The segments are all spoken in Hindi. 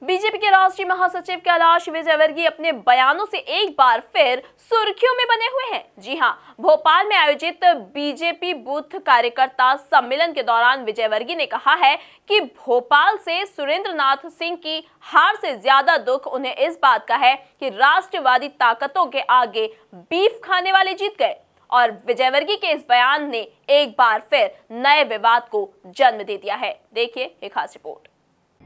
बीजेपी के राष्ट्रीय महासचिव कैलाश विजयवर्गीय अपने बयानों से एक बार फिर सुर्खियों में बने हुए हैं। जी हां, भोपाल में आयोजित बीजेपी बूथ कार्यकर्ता सम्मेलन के दौरान विजयवर्गीय ने कहा है कि भोपाल से सुरेंद्र नाथ सिंह की हार से ज्यादा दुख उन्हें इस बात का है कि राष्ट्रवादी ताकतों के आगे बीफ खाने वाले जीत गए। और विजयवर्गीय के इस बयान ने एक बार फिर नए विवाद को जन्म दे दिया है। देखिए एक खास रिपोर्ट।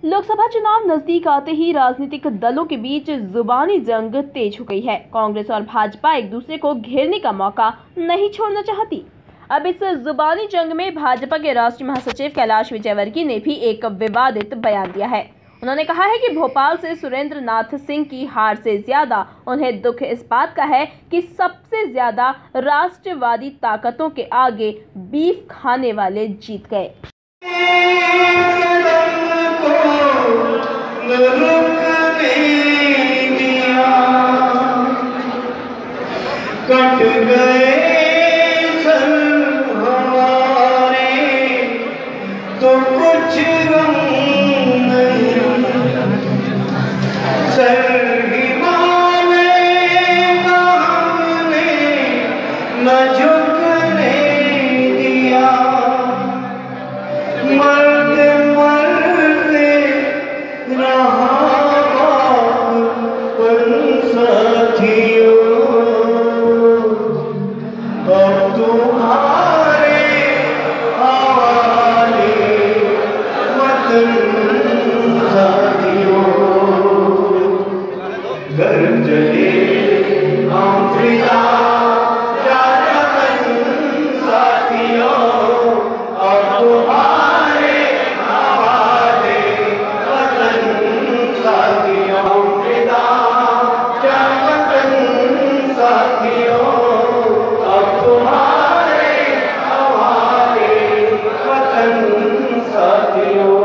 लोकसभा चुनाव नजदीक आते ही राजनीतिक दलों के बीच जुबानी जंग तेज हो गई है। कांग्रेस और भाजपा एक दूसरे को घेरने का मौका नहीं छोड़ना चाहती। अब इस जुबानी जंग में भाजपा के राष्ट्रीय महासचिव कैलाश विजयवर्गीय ने भी एक विवादित बयान दिया है। उन्होंने कहा है कि भोपाल से सुरेंद्र नाथ सिंह की हार से ज्यादा उन्हें दुख इस बात का है कि सबसे ज्यादा राष्ट्रवादी ताकतों के आगे बीफ खाने वाले जीत गए। कट गए हमारे तो कुछ गम नहीं, सर हिमालय का हमने न झुकने दिया, मरते मरते रहा साथियों, अब तुम्हारे हवाले वतन साथियों, घर चले हम फिदा वतन साथियों, अब तुम्हारे हवाले वतन साथियों, फिदा साथियों, अब तुम्हारे हवाले वतन साथियों।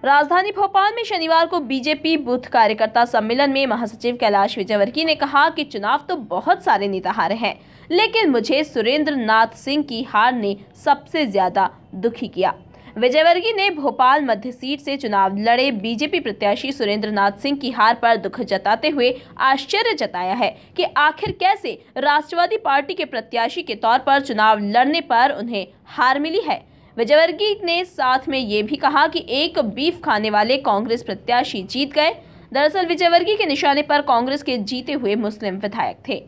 राजधानी भोपाल में शनिवार को बीजेपी बूथ कार्यकर्ता सम्मेलन में महासचिव कैलाश विजयवर्गीय ने कहा कि चुनाव तो बहुत सारे नेता हारे हैं, लेकिन मुझे सुरेंद्र नाथ सिंह की हार ने सबसे ज्यादा दुखी किया। विजयवर्गीय ने भोपाल मध्य सीट से चुनाव लड़े बीजेपी प्रत्याशी सुरेंद्र नाथ सिंह की हार पर दुख जताते हुए आश्चर्य जताया है कि आखिर कैसे राष्ट्रवादी पार्टी के प्रत्याशी के तौर पर चुनाव लड़ने पर उन्हें हार मिली है। विजयवर्गीय ने साथ में ये भी कहा कि एक बीफ खाने वाले कांग्रेस प्रत्याशी जीत गए। दरअसल विजयवर्गीय के निशाने पर कांग्रेस के जीते हुए मुस्लिम विधायक थे।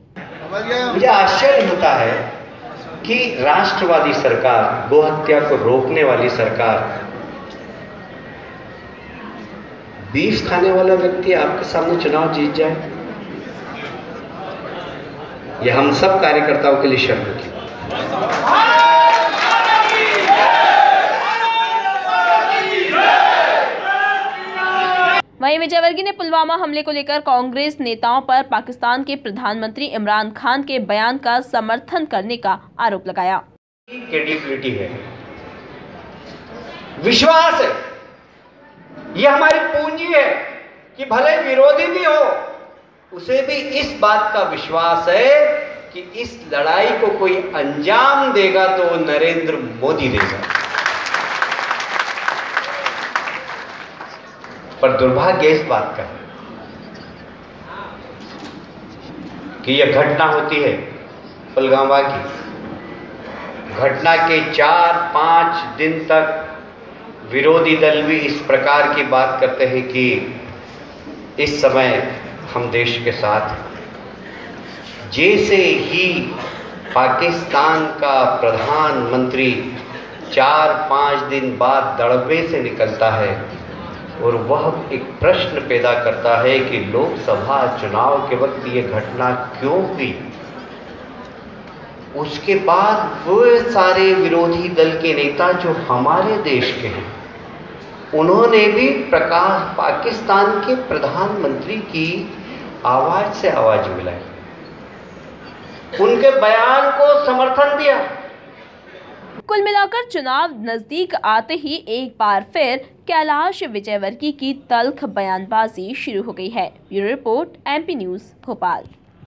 मुझे आश्चर्य होता है कि राष्ट्रवादी सरकार, गोहत्या को रोकने वाली सरकार, बीफ खाने वाला व्यक्ति आपके सामने चुनाव जीत जाए। यह हम सब कार्यकर्ताओं के लिए शर्म की। वहीं विजयवर्गीय ने पुलवामा हमले को लेकर कांग्रेस नेताओं पर पाकिस्तान के प्रधानमंत्री इमरान खान के बयान का समर्थन करने का आरोप लगाया। क्रेडिबिलिटी है, विश्वास है, यह हमारी पूंजी है कि भले विरोधी भी हो, उसे भी इस बात का विश्वास है कि इस लड़ाई को कोई अंजाम देगा तो नरेंद्र मोदी देगा। पर दुर्भाग्य इस बात का है कि यह घटना होती है पुलवामा की। घटना के 4-5 दिन तक विरोधी दल भी इस प्रकार की बात करते हैं कि इस समय हम देश के साथ हैं। जैसे ही पाकिस्तान का प्रधानमंत्री 4-5 दिन बाद दड़बे से निकलता है और वह एक प्रश्न पैदा करता है कि लोकसभा चुनाव के वक्त ये घटना क्यों हुई, उसके बाद वो सारे विरोधी दल के नेता जो हमारे देश के हैं, उन्होंने भी पाकिस्तान के प्रधानमंत्री की आवाज से आवाज मिलाई, उनके बयान को समर्थन दिया। कुल मिलाकर चुनाव नजदीक आते ही एक बार फिर कैलाश विजयवर्गीय की तल्ख बयानबाजी शुरू हो गई है। Bureau report, MP news, Bhopal.